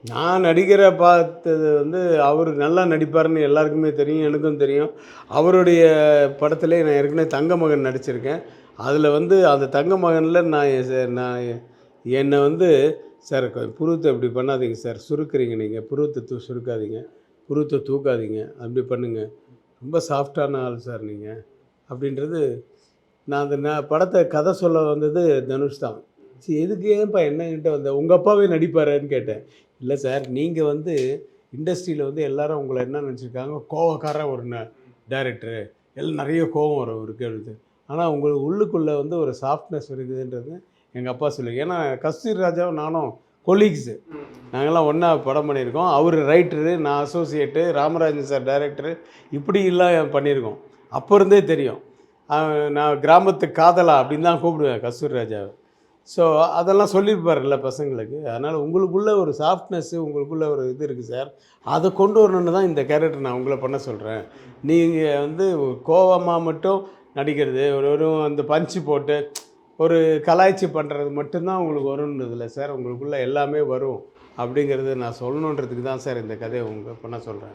நான் நடிகரை பார்த்தது வந்து அவர் நல்லா நடிப்பாருன்னு எல்லாருக்குமே தெரியும். எனக்கும் தெரியும். அவருடைய படத்திலே நான் ஏற்கனவே தங்க மகன் நடிச்சிருக்கேன். அதில வந்து அந்த தங்க மகன்ல என்ன வந்து சார் புருவத்த இப்படி பண்ணாதீங்க சார். சுருக்குறீங்க நீங்க. புருவத்த சுருக்காதீங்க. புருவத்த தூக்காதீங்க. அப்படி பண்ணுங்க. ரொம்ப சாஃப்ட்டான ஆள் சார் நீங்க. அப்படின்றது நான் படத்த கதை சொல்ல வந்தது தனுஷ் தான். சரி எதுக்கு ஏன்பா என்கிட்ட வந்த? உங்க அப்பாவே நடிப்பாரான்னு கேட்டேன். இல்ல சார், நீங்க வந்து இண்டஸ்ட்ரியில வந்து எல்லாரும் உங்கள என்ன நெனச்சிருக்காங்க, கோவக்கார ஒரு டைரக்டரு. எல்லாம் நெறைய கோவம் வரும் அவருக்கு அப்படின்ட்டு. ஆனா உங்களுக்கு உள்ளுக்குள்ள வந்து ஒரு சாஃப்ட்னஸ் இருக்குதுன்றது எங்க அப்பா சொல்லுவாரு. ஏன்னா கஸ்தூரி ராஜாவும் நானும் கொலீக்ஸு. நாங்கலாம் ஒண்ணா படம் பண்ணியிருக்கோம். அவரு ரைட்டரு, நான் அசோசியேட்டு, ராமராஜன் சார் டைரக்டரு இப்படிலாம் பண்ணியிருக்கோம். அப்ப இருந்தே தெரியும். நான் கிராமத்து காதலா அப்படின்னு தான் கூப்பிடுவேன் கஸ்தூரி ராஜாவ. ஸோ அதெல்லாம் சொல்லியிருப்பார்ல பசங்களுக்கு. அதனால் உங்களுக்குள்ள ஒரு சாஃப்ட்னஸ்ஸு, உங்களுக்குள்ள ஒரு இது இருக்குது சார். அத கொண்டு வரணுன்னு தான் இந்த கேரக்டர் நான் உங்கள பண்ண சொல்றேன். நீங்க வந்து கோவமா மட்டும் நடிக்கிறது, வெறும் அந்த பஞ்ச் போட்டு ஒரு கலாய்ச்சி பண்ணுறது மட்டும் தான் உங்களுக்கு வரும்ன்றது இல்ல சார். உங்களுக்குள்ள எல்லாமே வரும். அப்படிங்கிறத நான் சொல்லணுன்றதுக்கு தான் சார் இந்த கதைய உங்க பண்ண சொல்றேன்.